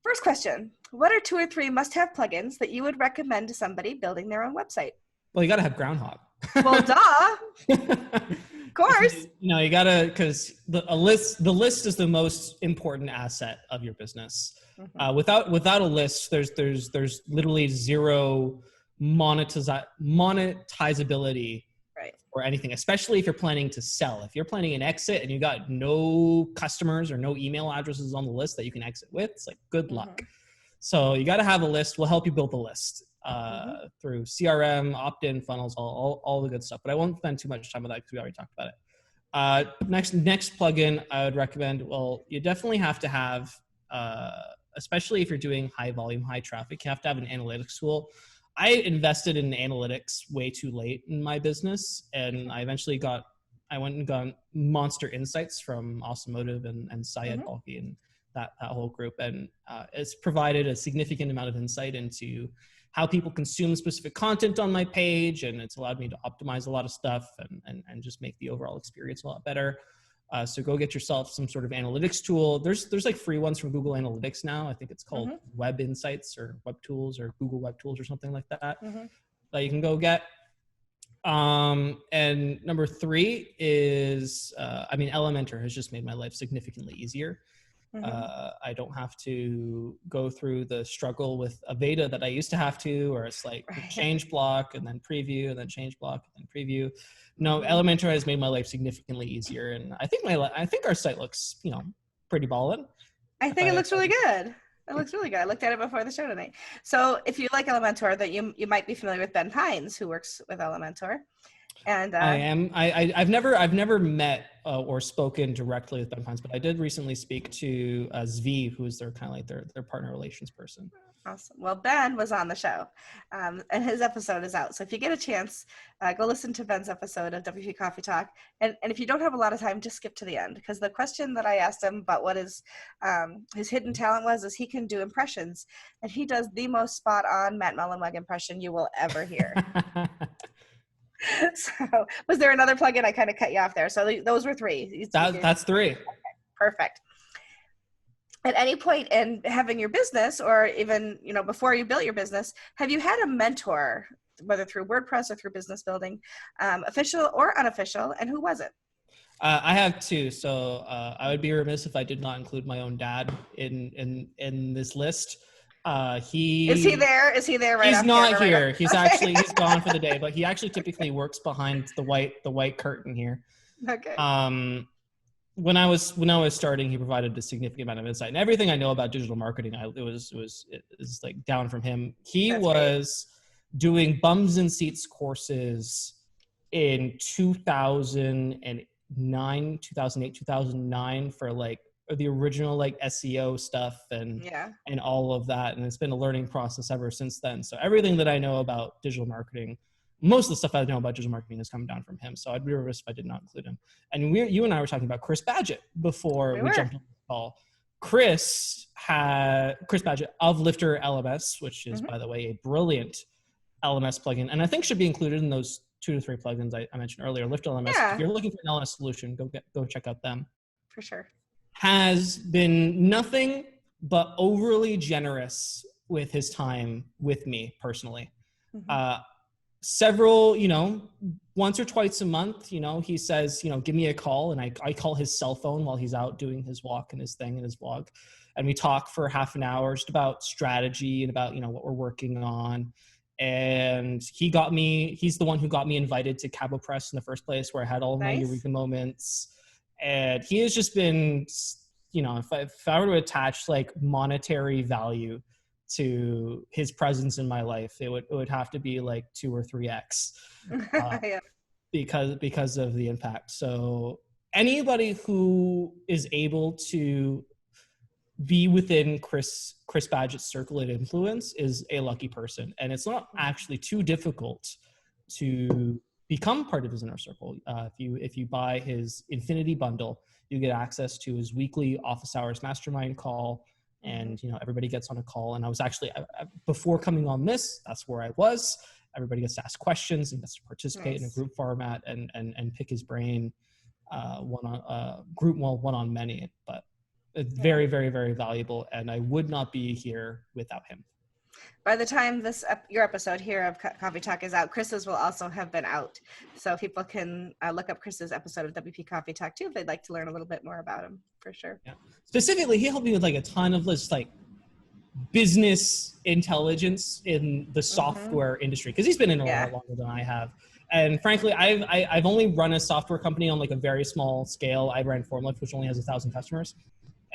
First question. What are 2 or 3 must-have plugins that you would recommend to somebody building their own website? Well, you got to have Groundhog. Well, duh. Of course. You gotta, because the list is the most important asset of your business. Mm-hmm. Without a list, there's literally zero monetizability or anything, especially if you're planning to sell. If you're planning an exit and you got no customers or no email addresses on the list that you can exit with, it's like, good luck. Mm-hmm. So you got to have a list. We'll help you build the list through CRM, opt-in funnels, all the good stuff. But I won't spend too much time on that because we already talked about it. Next plugin I would recommend, well, you definitely have to have, especially if you're doing high volume, high traffic, you have to have an analytics tool. I invested in analytics way too late in my business, and I went and got Monster Insights from Automotive and Syed Balki and that whole group, and it's provided a significant amount of insight into how people consume specific content on my page, and it's allowed me to optimize a lot of stuff and just make the overall experience a lot better. So go get yourself some sort of analytics tool. There's like free ones from Google Analytics now. I think it's called Web Insights or Web Tools or Google Web Tools or something like that that you can go get. And number 3 is, Elementor has just made my life significantly easier. I don't have to go through the struggle with Aveda that I used to have to, or it's like change block and then preview and then change block and then preview. No, Elementor has made my life significantly easier, and I think our site looks, pretty ballin'. I think it looks really good. It looks really good. I looked at it before the show tonight. So if you like Elementor, that you might be familiar with Ben Hines, who works with Elementor. And I am. I've never met or spoken directly with Ben Hines, but I did recently speak to Zvi, who is their kind of like their partner relations person. Awesome. Well, Ben was on the show, and his episode is out. So if you get a chance, go listen to Ben's episode of WP Coffee Talk. And if you don't have a lot of time, just skip to the end, because the question that I asked him about what his hidden talent is he can do impressions, and he does the most spot on Matt Mullenweg impression you will ever hear. So was there another plugin? I kind of cut you off there. So those were 3. That's 3. Okay, perfect. At any point in having your business, or even, before you built your business, have you had a mentor, whether through WordPress or through business building, official or unofficial, and who was it? I have 2. So I would be remiss if I did not include my own dad in this list. Is he there? Is he there right now? He's not here. Right, he's actually he's gone for the day, but he actually typically works behind the white curtain here. Okay. When I was starting, he provided a significant amount of insight, and everything I know about digital marketing, it was like down from him. He was doing bums and seats courses in 2008, 2009 for like the original like SEO stuff and all of that, and it's been a learning process ever since then. So everything that I know about digital marketing, most of the stuff I know about digital marketing has come down from him. So I'd be remiss if I did not include him. And you and I were talking about Chris Badgett before we jumped on the call. Chris Badgett of Lifter LMS, which is by the way a brilliant LMS plugin, and I think should be included in those 2 to 3 plugins I mentioned earlier. Lifter LMS. If you're looking for an LMS solution, go check out them. For sure. Has been nothing but overly generous with his time with me personally. several, once or twice a month, he says, give me a call, and I call his cell phone while he's out doing his walk and his thing and his vlog. And we talk for half an hour just about strategy and about, what we're working on. And he's the one who got me invited to Cabo Press in the first place, where I had all of my Eureka moments. And he has just been, if I were to attach like monetary value to his presence in my life, it would have to be like 2 or 3x Yeah. because of the impact. So anybody who is able to be within Chris Badgett's circle of influence is a lucky person, and it's not actually too difficult to become part of his inner circle. If you buy his Infinity bundle, you get access to his weekly office hours mastermind call, and everybody gets on a call. And I was actually before coming on this, that's where I was. Everybody gets to ask questions and gets to participate in a group format and pick his brain one on many, but it's very, very, very valuable, and I would not be here without him. By the time your episode here of Coffee Talk is out, Chris's will also have been out. So people can look up Chris's episode of WP Coffee Talk too if they'd like to learn a little bit more about him, for sure. Yeah. Specifically, he helped me with like a ton of just like business intelligence in the software industry, because he's been in a lot longer than I have. And frankly, I've only run a software company on like a very small scale. I ran Formlift, which only has 1,000 customers.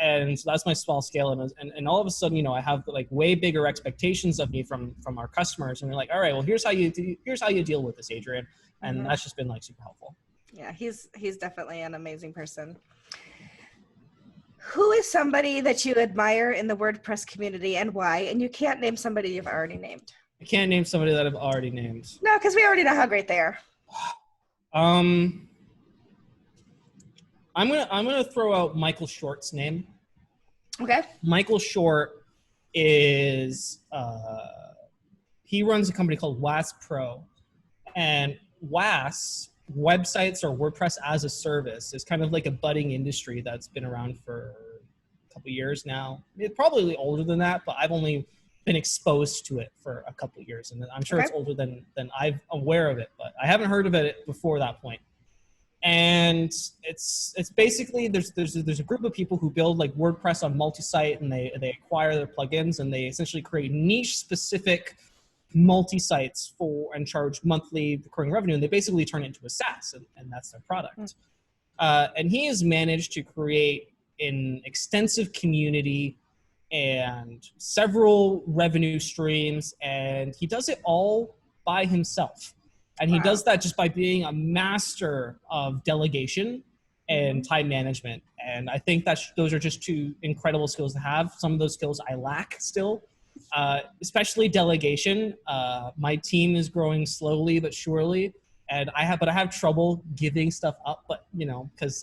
And so that's my small scale. And all of a sudden, I have like way bigger expectations of me from our customers. And they're like, all right, well, here's how you deal with this, Adrian. And that's just been like super helpful. Yeah, he's definitely an amazing person. Who is somebody that you admire in the WordPress community and why? And you can't name somebody you've already named. I can't name somebody that I've already named. No, because we already know how great they are. I'm gonna throw out Michael Short's name. Okay. Michael Short is he runs a company called WAS Pro, and WAS, websites or WordPress as a service, is kind of like a budding industry that's been around for a couple years now. It's probably older than that, but I've only been exposed to it for a couple of years, and I'm sure it's older than I'm aware of it, but I haven't heard of it before that point. And it's basically there's a group of people who build like WordPress on multi-site, and they acquire their plugins, and they essentially create niche specific multi-sites and charge monthly recurring revenue, and they basically turn it into a SaaS, and that's their product. And he has managed to create an extensive community and several revenue streams, and he does it all by himself. And he does that just by being a master of delegation and time management. And I think that those are just two incredible skills to have. Some of those skills I lack still, especially delegation. My team is growing slowly but surely, and I have trouble giving stuff up. But because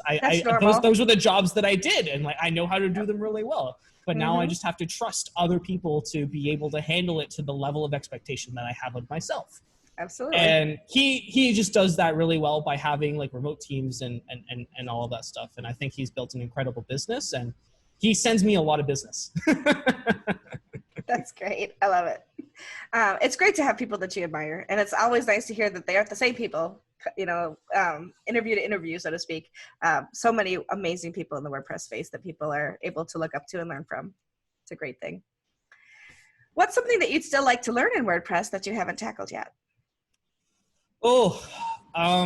those were the jobs that I did, and like I know how to do them really well. But now I just have to trust other people to be able to handle it to the level of expectation that I have of myself. Absolutely. And he just does that really well by having like remote teams and all of that stuff. And I think he's built an incredible business, and he sends me a lot of business. That's great. I love it. It's great to have people that you admire, and it's always nice to hear that they aren't the same people, interview to interview, so to speak. So many amazing people in the WordPress space that people are able to look up to and learn from. It's a great thing. What's something that you'd still like to learn in WordPress that you haven't tackled yet? Well, I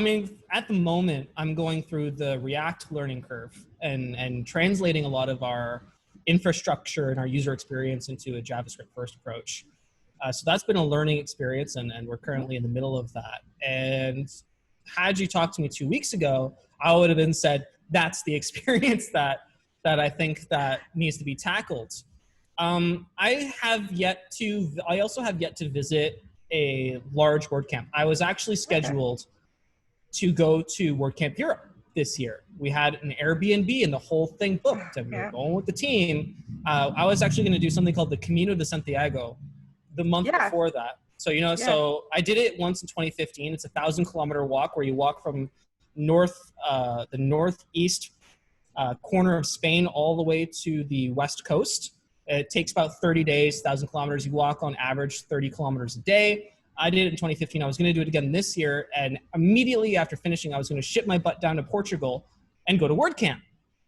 mean, at the moment, I'm going through the React learning curve and translating a lot of our infrastructure and our user experience into a JavaScript first approach. So that's been a learning experience, and we're currently in the middle of that. And had you talked to me 2 weeks ago, I would have been said, that's the experience that I think that needs to be tackled. I also have yet to visit a large WordCamp. I was actually scheduled to go to WordCamp Europe this year. We had an Airbnb and the whole thing booked, and we were going with the team. I was actually going to do something called the Camino de Santiago the month before that. So, so I did it once in 2015. It's a 1,000-kilometer walk where you walk from the northeast corner of Spain all the way to the west coast. It takes about 30 days, 1,000 kilometers. You walk on average 30 kilometers a day. I did it in 2015. I was going to do it again this year. And immediately after finishing, I was going to ship my butt down to Portugal and go to WordCamp.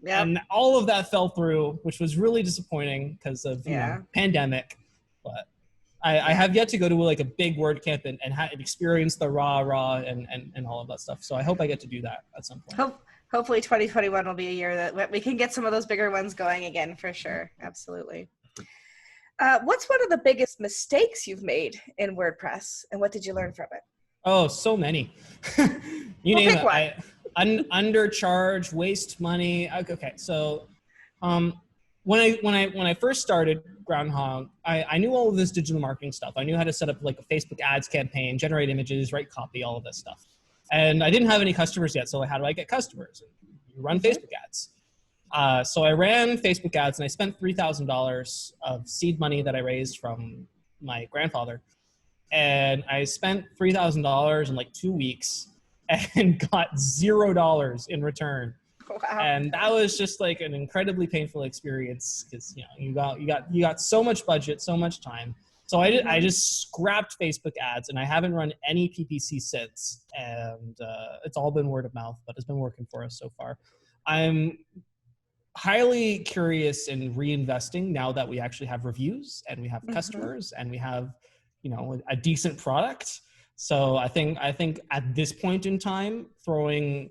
Yep. And all of that fell through, which was really disappointing because of, pandemic. But I have yet to go to like a big WordCamp and experience the raw and all of that stuff. So I hope I get to do that at some point. Hopefully 2021 will be a year that we can get some of those bigger ones going again for sure. Absolutely. What's one of the biggest mistakes you've made in WordPress, and what did you learn from it? Oh, so many. You name it. Undercharge, waste money. Okay, so when I first started Groundhogg, I knew all of this digital marketing stuff. I knew how to set up like a Facebook ads campaign, generate images, write copy, all of this stuff. And I didn't have any customers yet, so how do I get customers? You run Facebook ads. So I ran Facebook ads, and I spent $3,000 of seed money that I raised from my grandfather. And I spent $3,000 in like 2 weeks and got $0 in return. Wow. And that was just like an incredibly painful experience because you got so much budget, so much time. So I just scrapped Facebook ads, and I haven't run any PPC since. And it's all been word of mouth, but it's been working for us so far. I'm highly curious in reinvesting now that we actually have reviews and we have customers and we have, a decent product. So I think at this point in time, throwing,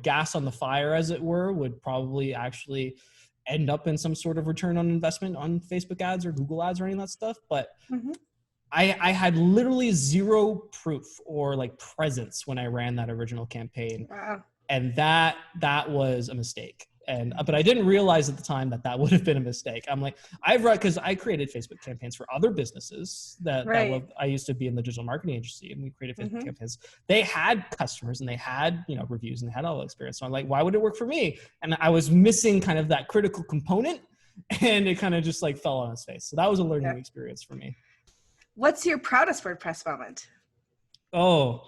gas on the fire, as it were, would probably actually end up in some sort of return on investment on Facebook ads or Google ads or any of that stuff. But I had literally zero proof or like presence when I ran that original campaign. Wow. And that was a mistake. But I didn't realize at the time that would have been a mistake. I'm like, because I created Facebook campaigns for other businesses I used to be in the digital marketing agency, and we created Facebook campaigns. They had customers and they had, reviews, and they had all the experience. So I'm like, why would it work for me? And I was missing kind of that critical component, and it kind of just like fell on its face. So that was a learning experience for me. What's your proudest WordPress moment? Oh,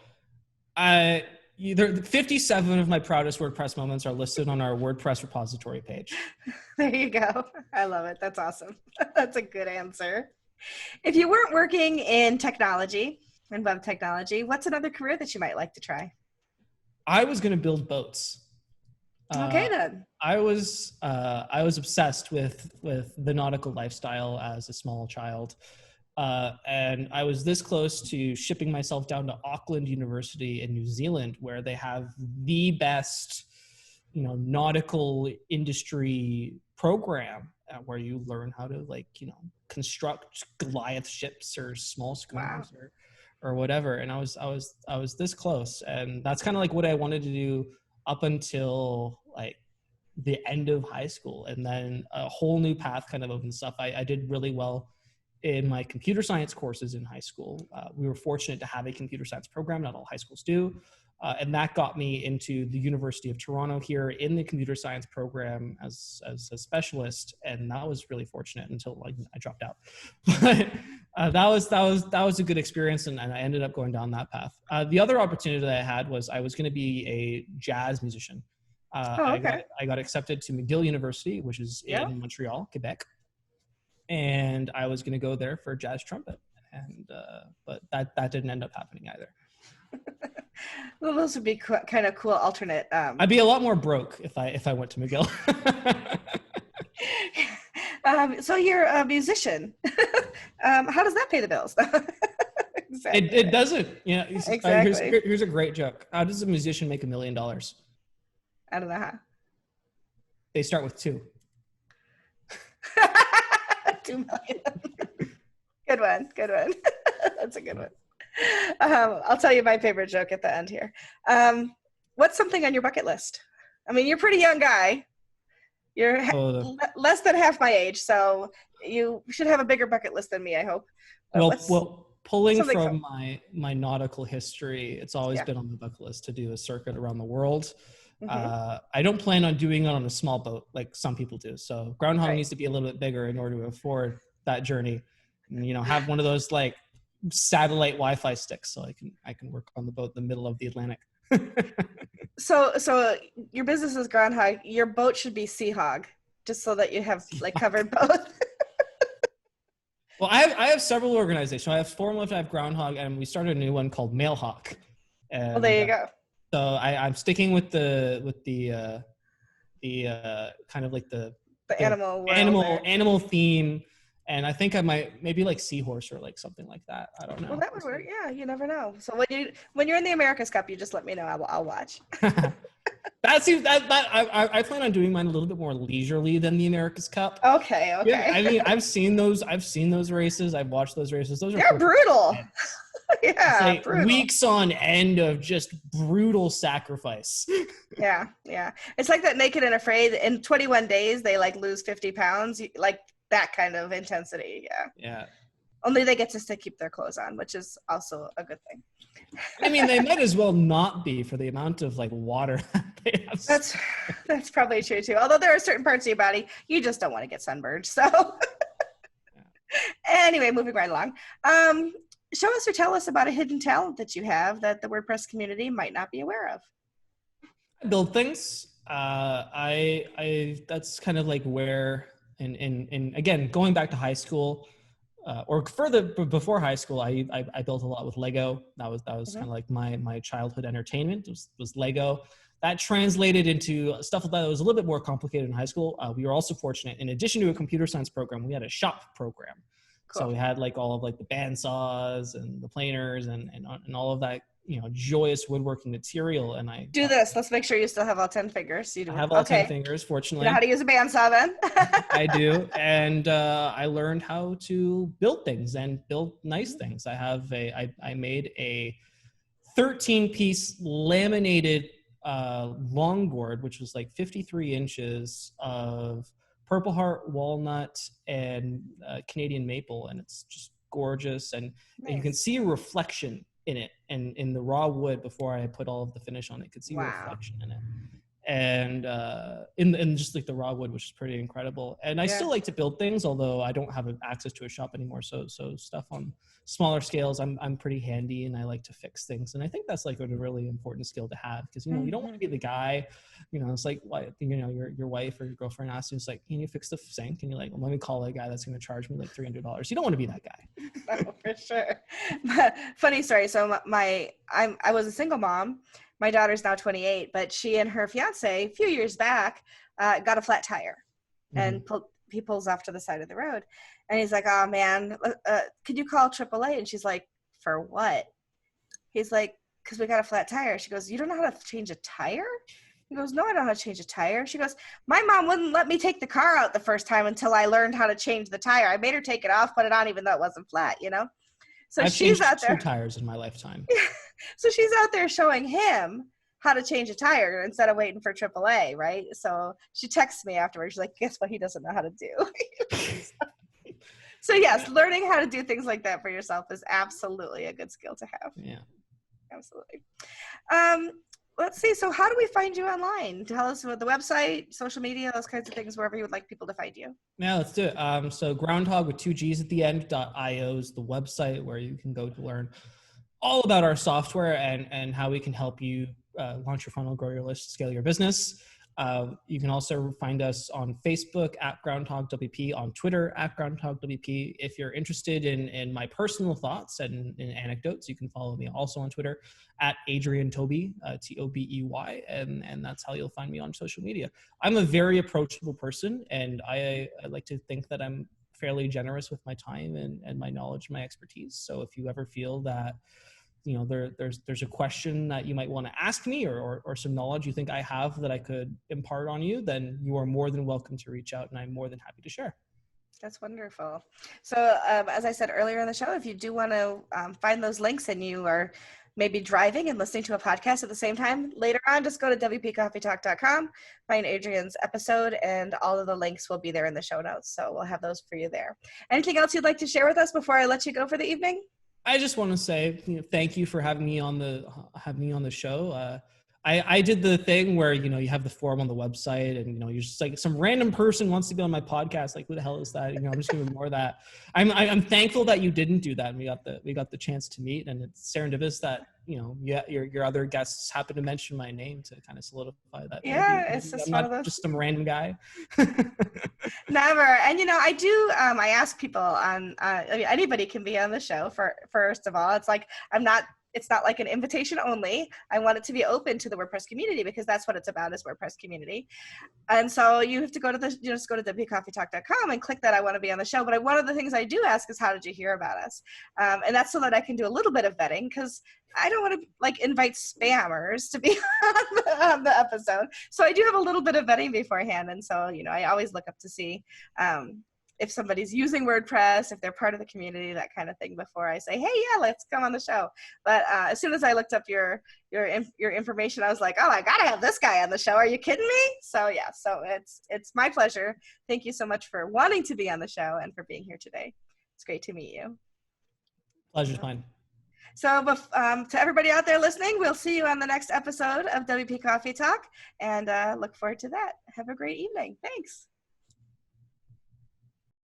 57 of my proudest WordPress moments are listed on our WordPress repository page. There you go. I love it. That's awesome. That's a good answer. If you weren't working in technology and web technology, what's another career that you might like to try? I was going to build boats. Okay, then. I was obsessed with the nautical lifestyle as a small child. And I was this close to shipping myself down to Auckland University in New Zealand, where they have the best, nautical industry program where you learn how to construct Goliath ships or small schooners or whatever. And I was this close, and that's kind of like what I wanted to do up until like the end of high school. And then a whole new path kind of opened stuff. I did really well in my computer science courses in high school. We were fortunate to have a computer science program, not all high schools do. And that got me into the University of Toronto here in the computer science program as a specialist. And that was really fortunate until I dropped out. But that was a good experience, and I ended up going down that path. The other opportunity that I had was I was going to be a jazz musician. I got accepted to McGill University, which is in Montreal, Quebec. And I was going to go there for jazz trumpet, but that didn't end up happening either. Well, those would be kind of cool alternate. I'd be a lot more broke if I went to McGill. So you're a musician. How does that pay the bills? Exactly. It doesn't. Exactly. Here's a great joke. How does a musician make $1 million? I don't know how. They start with 2. 2 million. Good one. That's a good one. I'll tell you my favorite joke at the end here. What's something on your bucket list? I mean, you're a pretty young guy. You're less than half my age, so you should have a bigger bucket list than me, I hope. Well, pulling from my nautical history, it's always been on the bucket list to do a circuit around the world. I don't plan on doing it on a small boat like some people do. So Groundhogg needs to be a little bit bigger in order to afford that journey. And, have one of those like satellite Wi-Fi sticks so I can work on the boat in the middle of the Atlantic. So your business is Groundhogg. Your boat should be Seahog, just so that you have covered both. Well, I have several organizations. I have Formlift, I have Groundhog, and we started a new one called Mailhawk. And Well, there you go. so I'm sticking with the kind of like the Animal world. animal theme. And I think I might maybe like Seahorse or like something like that. I don't know. Well, that would work. Yeah, you never know. So when you're in the America's Cup, you just let me know. I'll watch. That seems that I plan on doing mine a little bit more leisurely than the America's Cup. Okay. Yeah, I mean, I've seen those races. I've watched those races. They're brutal. Yeah, like brutal. weeks on end of just brutal sacrifice. Yeah. It's like that Naked and Afraid. In 21 days, they like lose 50 pounds. Like that kind of intensity. Yeah. Yeah. Only they get to keep their clothes on, which is also a good thing. I mean, they might as well not be for the amount of like water they have. That's probably true too. Although there are certain parts of your body you just don't want to get sunburned. So anyway, moving right along. Show us or tell us about a hidden talent that you have that the WordPress community might not be aware of. I build things. I that's kind of like where in again going back to high school. Or further before high school, I built a lot with Lego. That was kind of like my childhood entertainment was Lego. That translated into stuff that was a little bit more complicated in high school. We were also fortunate, in addition to a computer science program, we had a shop program. Cool. So we had like all of like the bandsaws and the planers and all of that, joyous woodworking material. And I do this. Let's make sure you still have all 10 fingers. You do. I have all 10 fingers, fortunately. You know how to use a bandsaw then? I do. And I learned how to build things and build nice things. I made a 13-piece laminated longboard, which was like 53 inches of Purple Heart, walnut, and Canadian maple. And it's just gorgeous. And you can see a reflection in it, and in the raw wood before I put all of the finish on it, could see a reflection in it, and in just like the raw wood, which is pretty incredible. And I still like to build things, although I don't have access to a shop anymore. So stuff on smaller scales, I'm pretty handy, and I like to fix things. And I think that's like a really important skill to have, because you don't want to be the guy, it's like your wife or your girlfriend asks you, it's like, can you fix the sink? And you're like, well, let me call a guy that's going to charge me like $300. You don't want to be that guy. Oh, for sure. But funny story. So I was a single mom. My daughter's now 28, but she and her fiance a few years back got a flat tire, and he pulls off to the side of the road, and he's like, "Oh man, could you call AAA?" And she's like, "For what?" He's like, "Because we got a flat tire." She goes, "You don't know how to change a tire?" He goes, "No, I don't know how to change a tire." She goes, "My mom wouldn't let me take the car out the first time until I learned how to change the tire. I made her take it off, put it on, even though it wasn't flat, So I've she's out there. 2 tires in my lifetime. So she's out there showing him how to change a tire instead of waiting for AAA, right? So she texts me afterwards. She's like, "Guess what he doesn't know how to do?" So yes, learning how to do things like that for yourself is absolutely a good skill to have. Yeah. Absolutely. Let's see. So how do we find you online? Tell us about the website, social media, those kinds of things, wherever you would like people to find you. Yeah, let's do it. So Groundhogg with 2 G's at the end, .io is the website where you can go to learn all about our software and how we can help you launch your funnel, grow your list, scale your business. You can also find us on Facebook at GroundhoggWP, on Twitter at GroundhoggWP. If you're interested in my personal thoughts and in anecdotes, you can follow me also on Twitter at Adrian Tobey, Tobey, and that's how you'll find me on social media. I'm a very approachable person, and I like to think that I'm fairly generous with my time and my knowledge, my expertise. So if you ever feel that there's a question that you might want to ask me or some knowledge you think I have that I could impart on you, then you are more than welcome to reach out, and I'm more than happy to share. That's wonderful. So as I said earlier in the show, if you do want to find those links and you are maybe driving and listening to a podcast at the same time, later on, just go to WPCoffeeTalk.com, find Adrian's episode, and all of the links will be there in the show notes. So we'll have those for you there. Anything else you'd like to share with us before I let you go for the evening? I just want to say thank you for having me on the show. I did the thing where, you know, you have the form on the website and, you know, you're just like, some random person wants to be on my podcast. Like, who the hell is that? You know, I'm just going to ignore that. I'm thankful that you didn't do that. And we got the chance to meet, and it's serendipitous that, you know, your other guests happen to mention my name to kind of solidify that. Yeah, Maybe it's just I'm one of not those. just some random guy. Never. And you know, I do. I ask people on. I mean, anybody can be on the show. First of all, it's like it's not like an invitation only. I want it to be open to the WordPress community, because that's what it's about, is WordPress community. And so you have to go to just go to WPCoffeeTalk.com and click that I want to be on the show. But one of the things I do ask is, how did you hear about us? And that's so that I can do a little bit of vetting, because I don't want to like invite spammers to be on the episode. So I do have a little bit of vetting beforehand. And so, you know, I always look up to see if somebody's using WordPress, if they're part of the community, that kind of thing, before I say, hey, yeah, let's come on the show. But as soon as I looked up your information, I was like, oh, I gotta have this guy on the show. Are you kidding me? So yeah, so it's my pleasure. Thank you so much for wanting to be on the show and for being here today. It's great to meet you. Pleasure's mine. So to everybody out there listening, we'll see you on the next episode of WP Coffee Talk, and look forward to that. Have a great evening. Thanks.